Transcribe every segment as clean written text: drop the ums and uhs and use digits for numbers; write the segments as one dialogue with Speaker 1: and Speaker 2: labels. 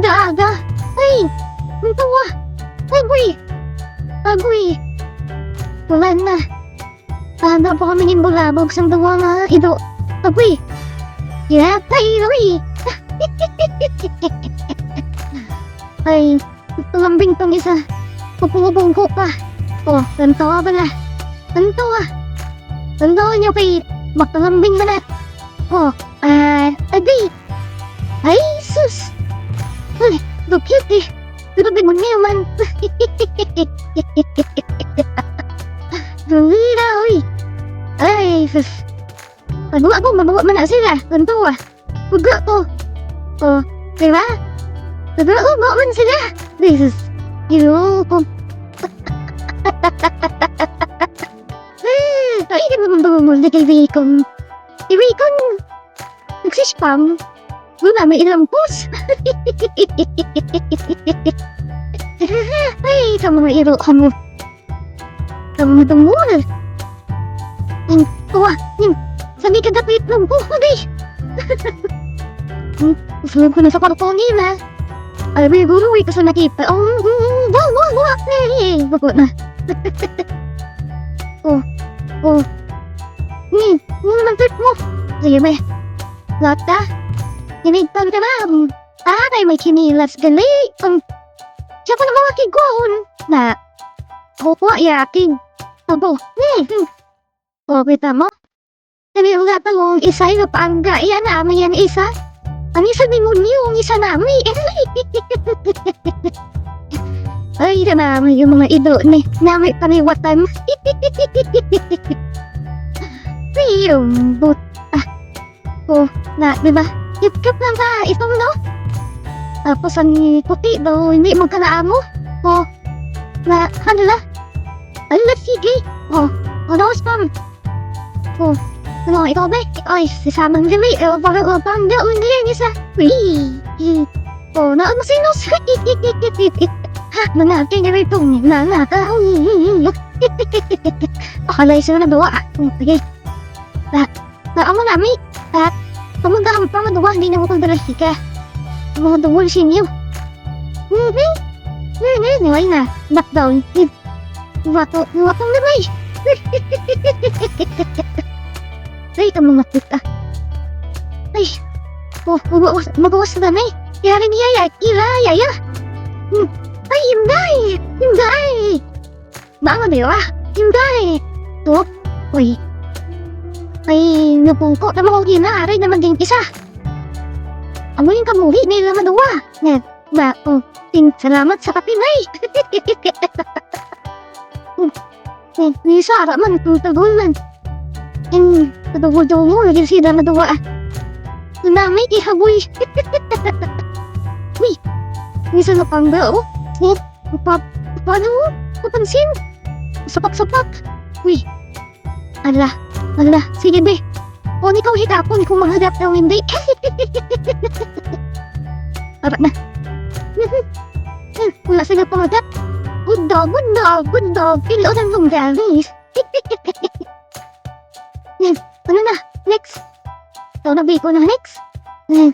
Speaker 1: aga-aga. Ay, ang tawa. Agoy. Wala na. Tanda po kami ng bulabog sa dawa nga ito. Agoy. Yatay, agoy. Ay, tulambing tong isa. Pupulubong ko pa. Oh, tantawa ba na? Tantawa niyo kay magtalambing ba na? Oh, agoy. Ay, sus. Ay, so cute eh. Pero di mo niya man. Rulira, uy. Ay, sus. Pagwa ko, mabawa man na sila. Ganto ah. Pagwa ko. Oh, diba? Pagwa ko, mabawa man sila. Ay, sus. Ilo ko. Ay, di naman bumuli kay Raycon. Si Raycon, nagsispam. Wala, may ilang post. Ay, sa mga iro kamu. Kamu. Tuwa, sabi ka dapat ng buhay. Usulog ko na sa kwarto nila. Ay, may guruwi ka sa nakita. Bawa. Ay, bago na. Ano naman trip mo? Sige ba? Lata? Hinigtan ka na. Ay, may kinilas gali. Siya ko na mga kigon. Na, kukuha yakin. Abo, o, kita mo? Sabi mo nga talong isa yung paangga. Iyan namin yan isa. Ang isa din mo yung isa namin. Ay, na namin yung mga ido ni. Namin paniwatan. Yung but. Diba? Yup lang ba? Itong no? Tapos ang puti daw, hindi magkalaamo. Ano. Sige. Ano spam? Ano, ikaw ba? Ay, sisamang dili. Parang pangga, hindi yan isa. Naamusinos. Ha, manatay na rito. Akalay sila na bawa. Sige. Amo nami. Pamunta kami pa madawa, hindi na mo pagdarasi ka. Mga dawal sinyo. Niway na. Backdown. Watong na bay. Ay, ito mga puta. Ay. Magawas na na eh. Yari niya Iraya. Ay, Hinday. Baka diba? Hinday. Ito. Ay, napungko na mga ginaaray na maging isa. Amo yung kamuhi nila madawa. Salamat sa kapinay. Ni Sarah man, tutagulan. Tatagulan mo, naging sila madawa. Tunamay, ihaboy. Uy, nisa na pangga, oh. Paano mo? Papansin? Sapak. Uy. Ala, sige be. Ikaw hitapon kung mahadap daw hindi. Para na. Wala sila pangadap. Good dog. Pilo ng lunggalis. Ano na? Next. Ito na ko na next. Yung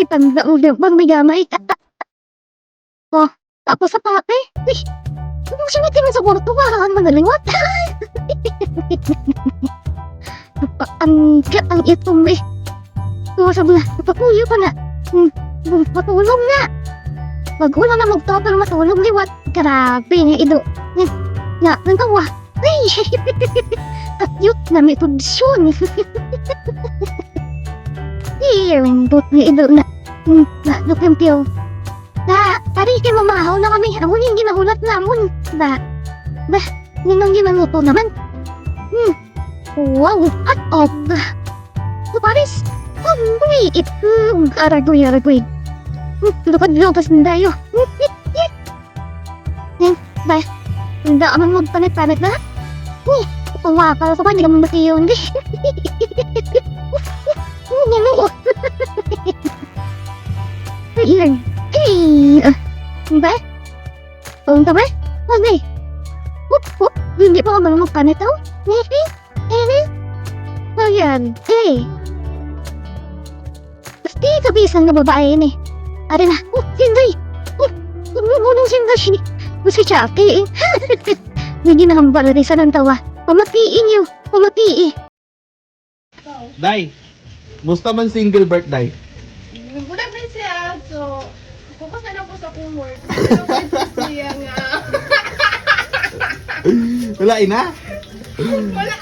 Speaker 1: pang-ulang bang may gamay. Tapos sa pate. Kung sinitin mo sa kwarto, parang manaliwat. Ang itong eh. Sabi na, papuyo pa na. Patulong nga. Wala na magtapal matulong liwat. Grabe nga ido. Nagtawa. Ay! Takyot na may tudisyon. Lembot nga ido na. Napimpyo. Parikin mamahaw na kami. Ako yung ginahulat namon. Ninong ginaluto naman. Wow, hot dog. Paris. Aragoy. Lukad-lukas na tayo. Hindi ka man magpanit-panit na. Pumapal ko pa, hindi ka mamatiyo. Punta ba? Hindi pa ka man magpanit ako. Ayan. Di kabisan na babae ni. Are na. Sinday. Ngunong sinday. Gusto siya, hindi na kang bala sa ng tawa. Pamatiin niyo. Pamatii.
Speaker 2: Day, musta man single birthday?
Speaker 3: Wala ba siya? So, focus na lang po sa kong work. Pero siya nga.
Speaker 2: Wala ina?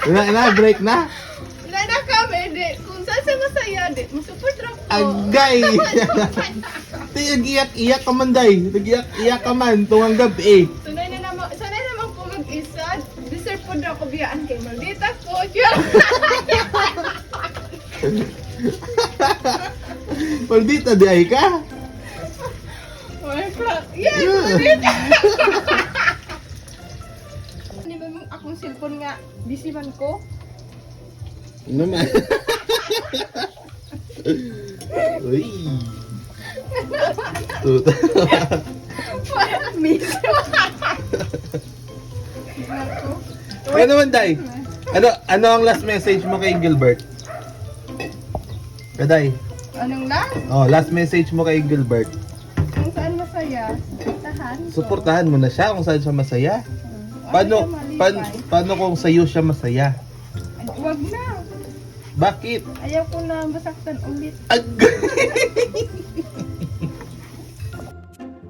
Speaker 2: Wala ina, break na?
Speaker 3: Wala na kami. Di. Kung saan siya masaya, di. Masupport lang po.
Speaker 2: Agay! Nag-iyak-iyak ka man, Day. Nag-iyak-iyak ka man, tungang gabi
Speaker 3: Sanay naman po mag-isa. Deserve po na ako biyaan kay Maldita ko.
Speaker 2: Maldita, di ay ka?
Speaker 3: Yes, Maldita! Ano ba mong akong cellphone nga? Busy man ko?
Speaker 2: Ano naman? Uy! Tuta.
Speaker 3: Miss.
Speaker 2: Ano naman, Day? Ano ang last message mo kay Gilbert? Kaday.
Speaker 3: Anong na?
Speaker 2: Oh, last message mo kay Gilbert.
Speaker 3: Kung saan masaya? Tahan.
Speaker 2: Suportahan mo na siya kung saan siya masaya. Paano kung sa'yo siya masaya?
Speaker 3: Wag na.
Speaker 2: Bakit?
Speaker 3: Ayaw ko na masaktan ulit.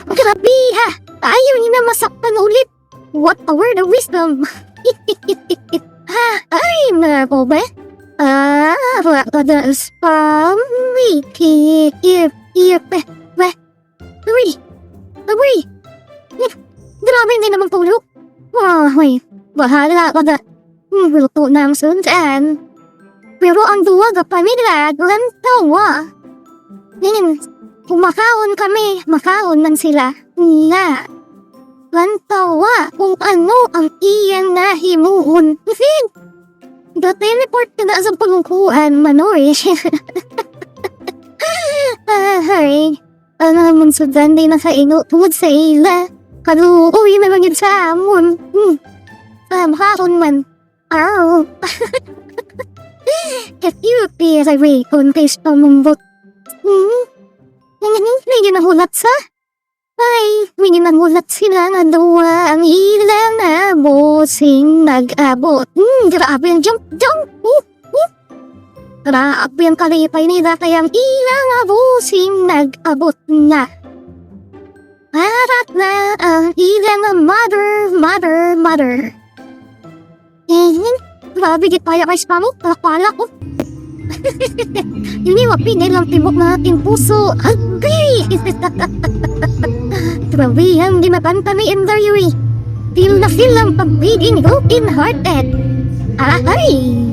Speaker 1: Grabe ha! Ayaw niyo na masaktan ulit! What a word of wisdom! Ha? Ay, nako ba? Rakadas pa Miki Uy! Grabe hindi naman tulog! Ay, bahala ka na! Luto na ang sundan! Pero ang duwag pa nila, lantawa! Kung makaon man sila, nga. Lantawa kung ano ang iyang nahimuon. Teleport ka na sa pangungkuhan, Manoy. Ay, ano naman sudan din na sa ino tungod sa ila. Kaluoy na lang yun sa amon. Makaon man. Ow. Katyuti sa raycon kay Spamumbot. May ginahulat sa? Ay, may ginahulat sila nga dawa ang ilang abosing nag-abot. Grabe ang jump. Grabe ang kalipay nila kaya ang ilang abosing nag-abot na. Parat na ang ilang mother. Grabe git paya kay Spamo, palakpala ko. Iniwapin nilang tibok na ating puso. Agay! Grabe ang di mapanta ni Endaryui. Feel na feel ang pag-beating broken-hearted. Ay!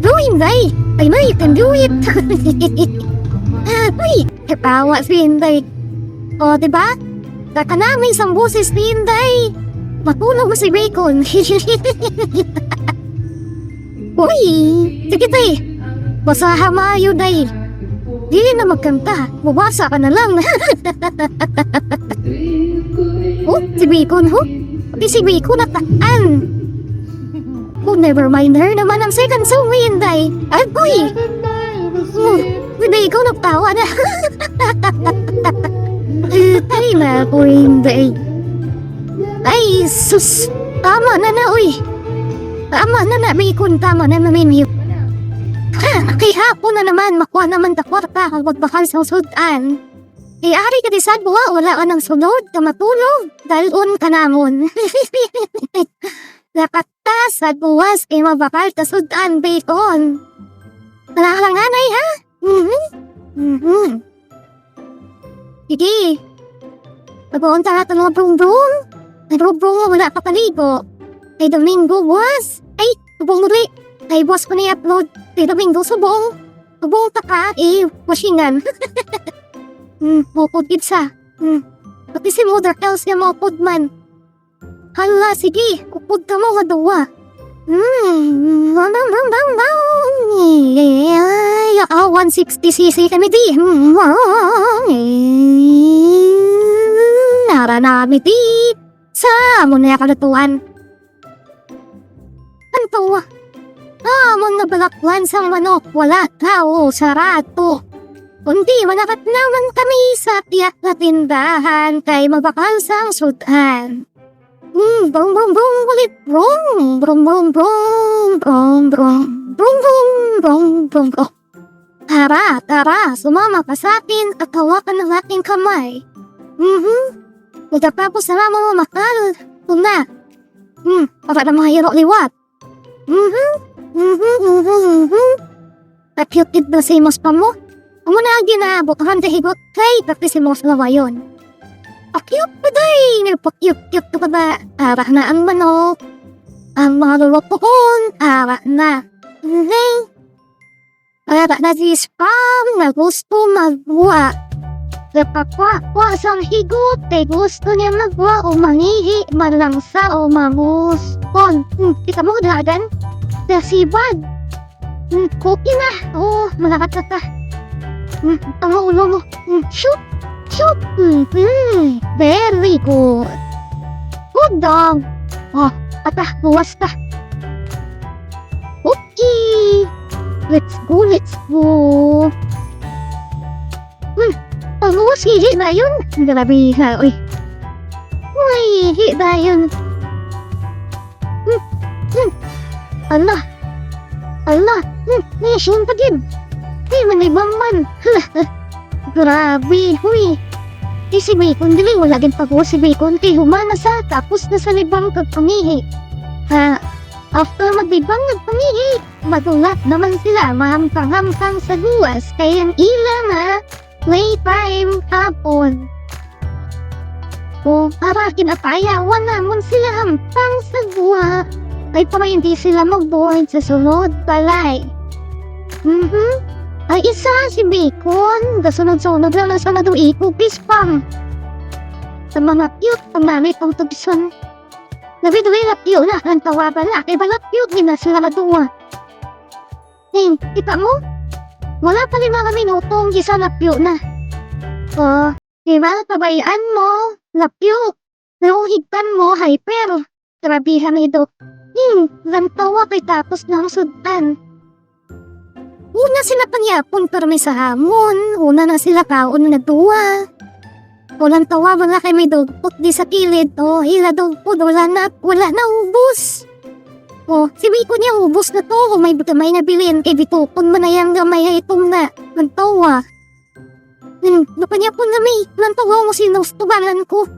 Speaker 1: Gawin, Day! I know you can do it! Ay! Kapawa si Inday. O, diba? Kaka namin isang boses ni Inday. Matulog mo si Bacon. Uy! Sige, Day! Basaha mayo, Day! Di na magkanta. Bubasa ka na lang. Oh, si Bacon, ho? Pati si Bacon nataan. Oh, never mind her naman ang second song mo yun, Day. Ay, boy! Si Bacon nagtawa na. Ay na po yun, Day. Ay, sus! Tama na na, uy! Tama na na, Bacon. Tama na namin yun. Kay hapon na naman, makuha naman ta kwarta kag magbakal sa sudan. Kay ari ka di sad buwa, wala ka ng sunod, ka matulog, dalon ka namon. Dapat ta sad buwas, kay mabakal ta sudan, Bacon. Wala ka lang anay, ha? Sige. Pag-uunta natin mga brung-brung. Ay brung-brung, wala pa paligo. Ay Domingo, buwas. Ay, tubong muli. Ay, boss ko na-upload. Ay, Domingo, subong. Subong taka, wasingan. Mopod kitsa. Pati si Mother Else niya mopod man. Hala, sige, upod ka mo nga dawa. Ay, 160cc kami di. Naranami di. Sa mo na kalatuan. Anto, Amon na balakwan sang manok, wala tao sa rato. Kundi manakat naman kami sa tiyak na tindahan kay mabakal sang sudan. Brum brum brum ulit brum brum brum brum brum brum brum brum brum brum brum. Tara, sumama ka sa akin at hawakan ng aking kamay. Pagkatapos na mo makal, tuna. Para na mahiro liwat. Tapyutid na si Mos pa mo. Ang muna ginabot ang higot kay Praktisimos na wayon. Akyut pa day, nagpakyut-kyut ka ba? Arak na ang manok. Ang mga lulokon, arak na. Arak na si Spam na gusto magwa. Napakwa sang higot ay gusto niya magwa o mangihi, malangsa o mamuspon. Kita mo dagan? Nasibad. Cookie na. Malakat na ta. Ang ulo mo. Shoot. Very good. Good dog. Buwas ta. Okay. Let's go. Panguwas hihi na yun. Grabe ha, uy. Hihi na yun. Allah. Nisyon pa din. Manibang man. Grabe, huy. Si Bacon dili, wala din pag si Bacon kay humana sa tapos na sa libang kagpangihi. After magbibang nagpangihi, magulat naman sila mahamkang-hamkang sa guwas kay ang ila na playtime hapon. Para kinapayawan namon sila hampang sa guwa. Ay para hindi sila magbuhay sa sunod balay. Ay isa si Bacon, kasunod-sunod lang na sa naduikupis pang. Sa mga cute, ang mami pang tubison. Nabiduwi na cute na, ang tawaban na, kay balat cute din na sila matuwa. Kita mo? Wala pa 5 minutong gisa na cute na. Diba, pabayaan mo, na cute. Nauhigtan mo, hyper. Grabihan ito. Lantawa kay tapos ng sudan. Una sila panyapon pero may sa hamon. Una na sila kaon na nagtuwa. Walang tawa wala kay may dugpot di sa kilid. Hila dugpot wala na ubos. Si Biko niya ubos na to. Kung may gamay na bilin kay Bitukon manayang gamay ay itong na nagtawa. Napanyapon na may lantawa mo sinustubalan ko.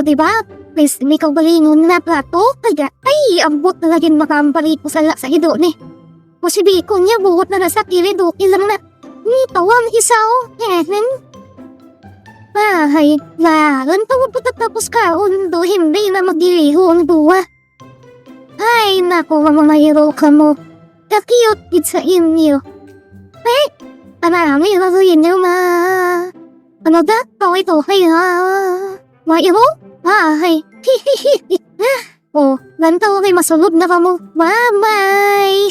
Speaker 1: Diba? Please, may kaubalingon na plato. Kaya ay ambot na laging makampali ko sa hido ni. Si Biko niya buot na nasa kilid ilang na. Tawang isa Bahay, laran tawag patatapos kaon do hindi na magdilihong duwa. Ay, naku mga hero ka mo. Kakiyot gid sa inyo. Marami na rin niyo Ano da? Toy-toy ha? Mairo? Bahay. Lantaw kay masulod na ka mo. Bye-bye!